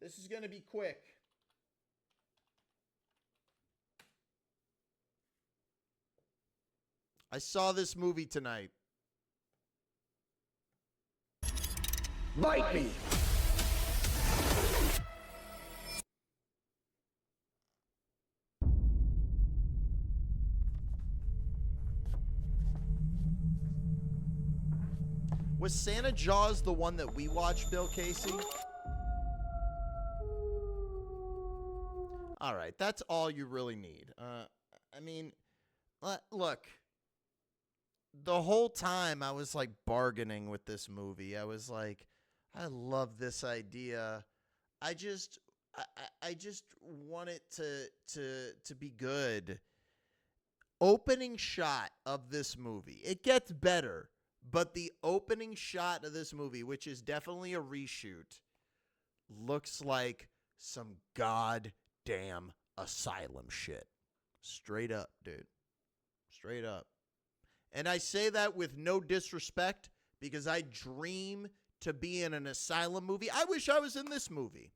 This is going to be quick. I saw this movie tonight. Bite me! Was Santa Jaws the one that we watched, Bill Casey? All right, that's all you really need. I mean, look, the whole time I was like bargaining with this movie. I was like, I love this idea. I just want it to be good. Opening shot of this movie. It gets better, but the opening shot of this movie, which is definitely a reshoot, looks like some goddamn asylum shit. Straight up, dude. Straight up. And I say that with no disrespect because I dream to be in an asylum movie. I wish I was in this movie.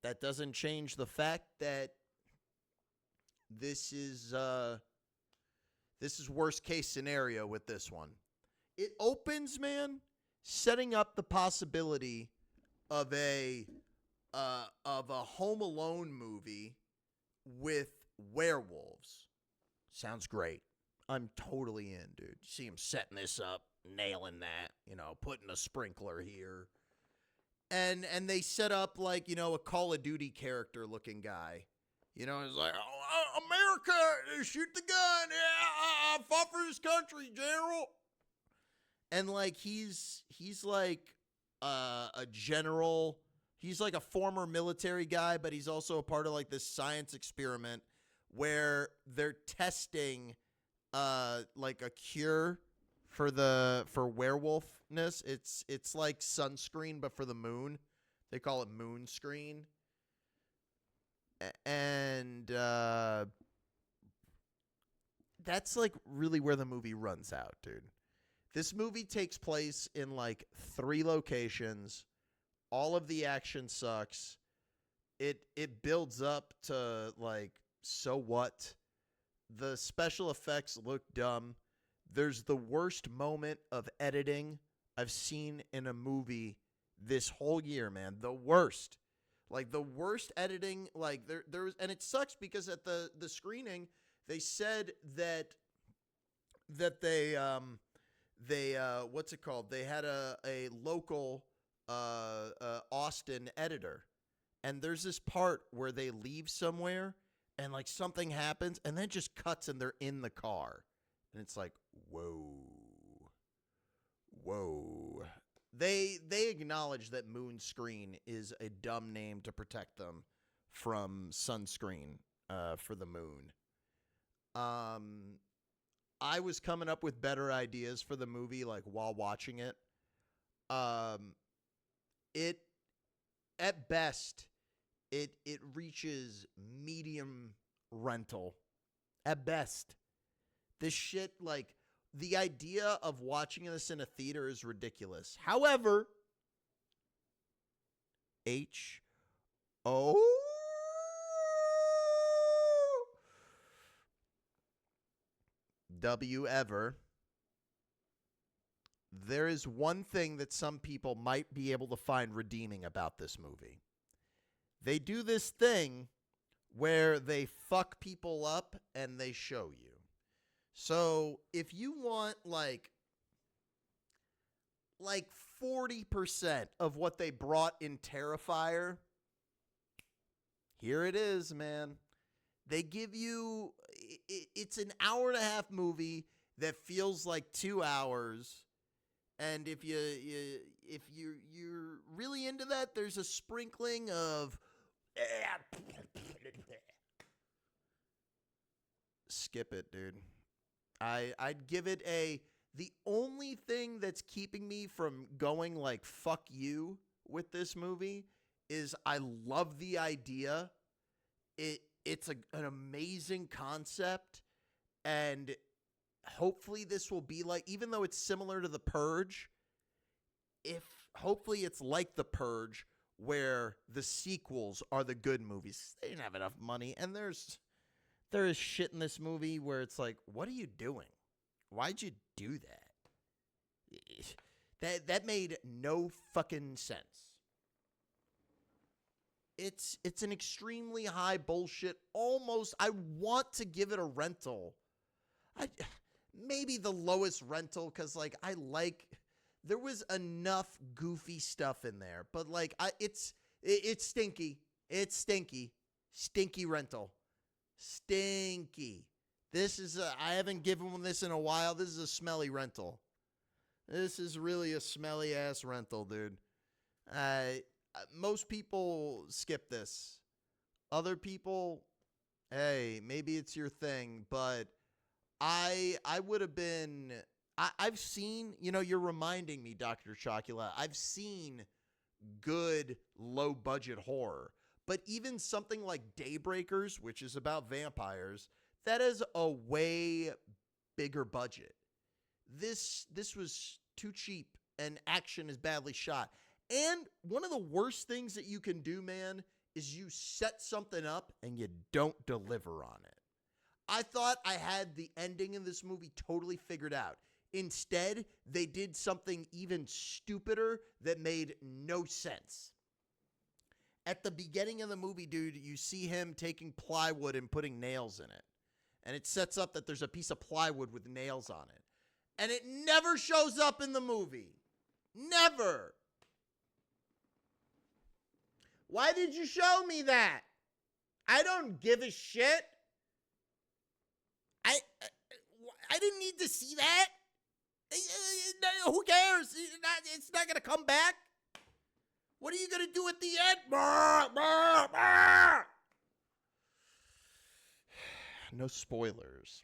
That doesn't change the fact that this is worst case scenario with this one. It opens, man, setting up the possibility of a Home Alone movie with werewolves. Sounds great. I'm totally in, dude. See him setting this up, nailing that, putting a sprinkler here. And they set up like, a Call of Duty character looking guy. It's like, oh, America, shoot the gun. Yeah, I fought for this country, General. And like, he's like a general. He's like a former military guy, but he's also a part of like this science experiment where they're testing like a cure for werewolfness. It's like sunscreen, but for the moon. They call it moon screen. And that's like really where the movie runs out, dude. This movie takes place in like 3 locations. All of the action sucks. It builds up to like, so what? The special effects look dumb. There's the worst moment of editing I've seen in a movie this whole year, man. The worst. Like the worst editing, like there was, and it sucks because at the screening they said that they what's it called? They had a local Austin editor, and there's this part where they leave somewhere and like something happens and then it just cuts and they're in the car, and it's like whoa. They acknowledge that moon screen is a dumb name to protect them from sunscreen for the moon. I was coming up with better ideas for the movie like while watching it. It at best it reaches medium rental. At best. This shit, like, the idea of watching this in a theater is ridiculous. However, H-O-W-ever, there is one thing that some people might be able to find redeeming about this movie. They do this thing where they fuck people up and they show you. So if you want like 40% of what they brought in Terrifier, here it is, man. They give you, it's an hour-and-a-half movie that feels like 2 hours. And if you're really into that, there's a sprinkling of skip it, dude. I'd give it the only thing that's keeping me from going like fuck you with this movie is I love the idea. It's an amazing concept, and hopefully this will be like, even though it's similar to The Purge, hopefully it's like The Purge where the sequels are the good movies. They didn't have enough money, and there is shit in this movie where it's like, what are you doing? Why'd you do that? That made no fucking sense. It's an extremely high bullshit. Almost, I want to give it a rental. Maybe the lowest rental, because like there was enough goofy stuff in there, but like it's stinky. It's stinky rental. Stinky. This is I haven't given this in a while. This is a smelly rental. This is really a smelly ass rental, dude. Most people skip this. Other people, hey, maybe it's your thing, but I would have been. I've seen, you're reminding me, Dr. Chocula, I've seen good low budget horror, but even something like Daybreakers, which is about vampires, that is a way bigger budget. This was too cheap, and action is badly shot. And one of the worst things that you can do, man, is you set something up and you don't deliver on it. I thought I had the ending in this movie totally figured out. Instead, they did something even stupider that made no sense. At the beginning of the movie, dude, you see him taking plywood and putting nails in it. And it sets up that there's a piece of plywood with nails on it. And it never shows up in the movie. Never. Why did you show me that? I don't give a shit. I didn't need to see that. Who cares? It's not going to come back. What are you going to do at the end? No spoilers.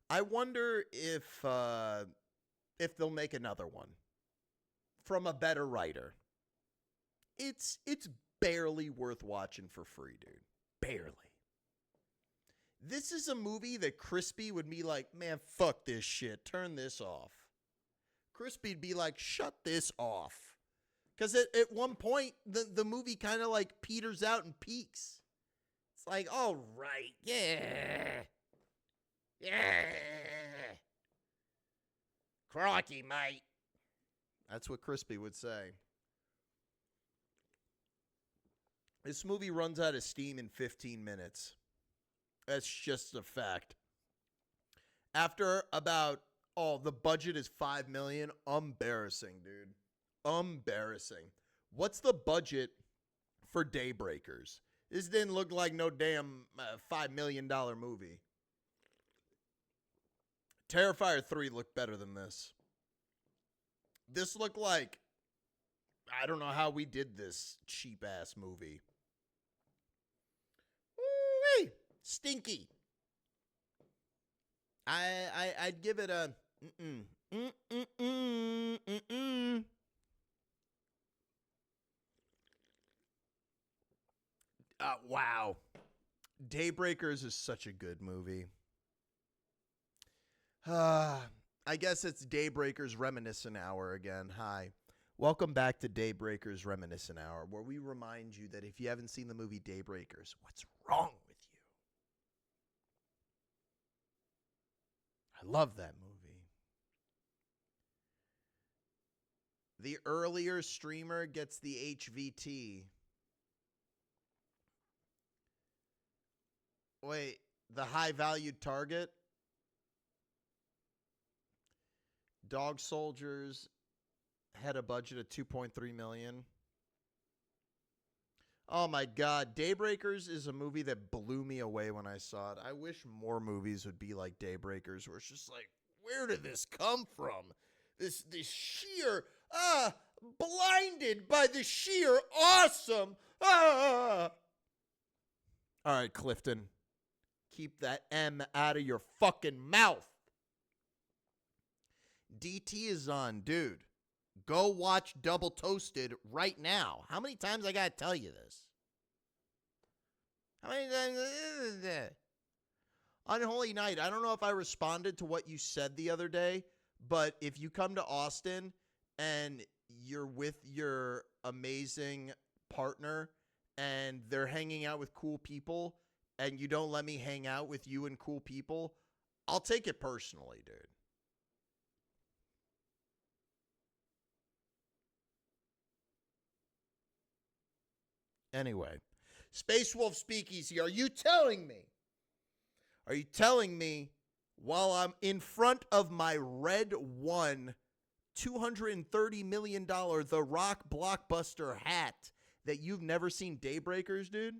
I wonder if they'll make another one from a better writer. It's barely worth watching for free, dude. Barely. This is a movie that Crispy would be like, man, fuck this shit. Turn this off. Crispy'd be like, shut this off. Because at one point, the movie kind of like peters out and peaks. It's like, all right, yeah. Yeah. Crocky, mate. That's what Crispy would say. This movie runs out of steam in 15 minutes. That's just a fact. After about, the budget is $5 million. Embarrassing, dude. Embarrassing. What's the budget for Daybreakers? This didn't look like no damn $5 million movie. Terrifier 3 looked better than this. This looked like, I don't know how we did this cheap-ass movie. Woo-wee! Stinky. I'd give it a wow. Daybreakers is such a good movie. I guess it's Daybreakers Reminiscent Hour again. Hi. Welcome back to Daybreakers Reminiscent Hour, where we remind you that if you haven't seen the movie Daybreakers, what's wrong with you? I love that movie. The earlier streamer gets the HVT. Wait, the high-valued target? Dog Soldiers had a budget of $2.3 million. Oh my God. Daybreakers is a movie that blew me away when I saw it. I wish more movies would be like Daybreakers, where it's just like, where did this come from? This sheer, blinded by the sheer awesome. All right, Clifton. Keep that M out of your fucking mouth. DT is on, dude. Go watch Double Toasted right now. How many times I gotta tell you this? How many times? Unholy Night. I don't know if I responded to what you said the other day, but if you come to Austin and you're with your amazing partner and they're hanging out with cool people and you don't let me hang out with you and cool people, I'll take it personally, dude. Anyway, Space Wolf Speakeasy, are you telling me while I'm in front of my Red One $230 million The Rock blockbuster hat that you've never seen Daybreakers, dude?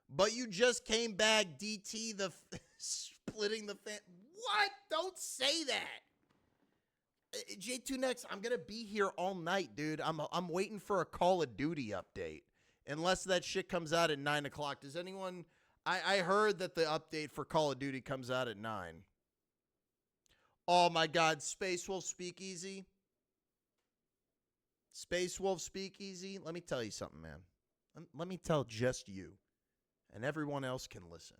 But you just came back, DT, splitting the fan. What? Don't say that. J2 Next, I'm going to be here all night, dude. I'm waiting for a Call of Duty update. Unless that shit comes out at 9 o'clock. Does anyone... I heard that the update for Call of Duty comes out at 9. Oh my God, Space Wolf Speakeasy. Space Wolf Speakeasy. Let me tell you something, man. Let me tell just you, and everyone else can listen.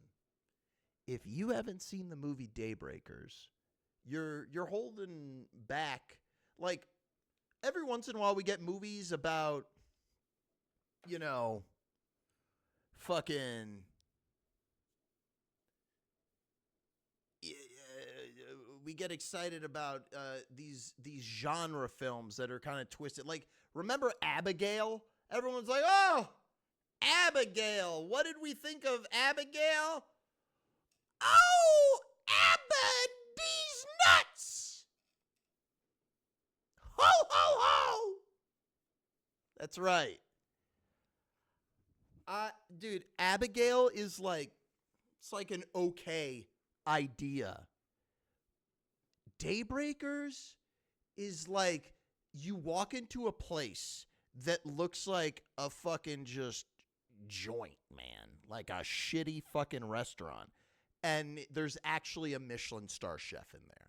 If you haven't seen the movie Daybreakers, you're holding back. Like, every once in a while we get movies about, you know, fucking... we get excited about these genre films that are kind of twisted. Like, remember Abigail? Everyone's like, oh, Abigail. What did we think of Abigail? Oh, Abba D's nuts. Ho, ho, ho. That's right. Dude, Abigail is like, it's like an okay idea. Daybreakers is like you walk into a place that looks like a fucking just joint, man. Like a shitty fucking restaurant. And there's actually a Michelin star chef in there.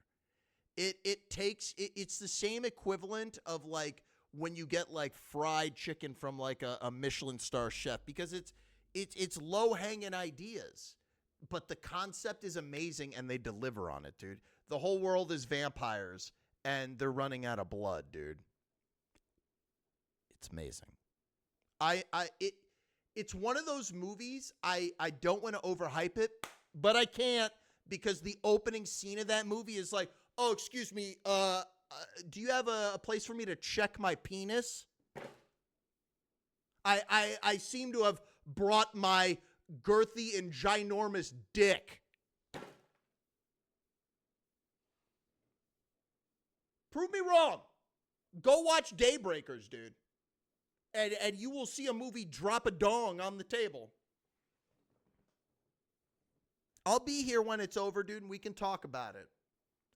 It's the same equivalent of like when you get like fried chicken from like a Michelin star chef, because it's low hanging ideas. But the concept is amazing and they deliver on it, dude. The whole world is vampires and they're running out of blood, dude. It's amazing. It's one of those movies, I don't want to overhype it, but I can't, because the opening scene of that movie is like, oh, excuse me, do you have a place for me to check my penis? I seem to have brought my girthy and ginormous dick. Prove me wrong. Go watch Daybreakers, dude. And you will see a movie drop a dong on the table. I'll be here when it's over, dude, and we can talk about it.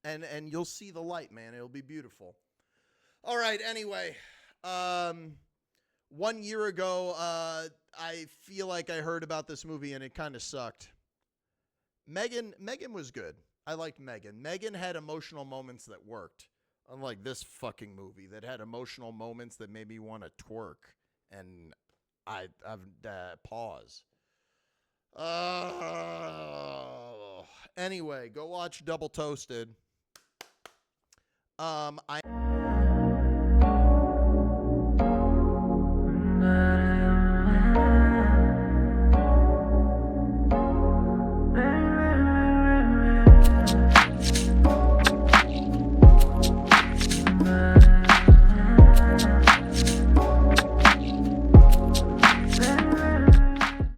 And you'll see the light, man. It'll be beautiful. All right, anyway. 1 year ago, I feel like I heard about this movie and it kind of sucked. Megan was good. I liked Megan. Megan had emotional moments that worked. Unlike this fucking movie that had emotional moments that made me want to twerk. And I've pause. Anyway, go watch Double Toasted. I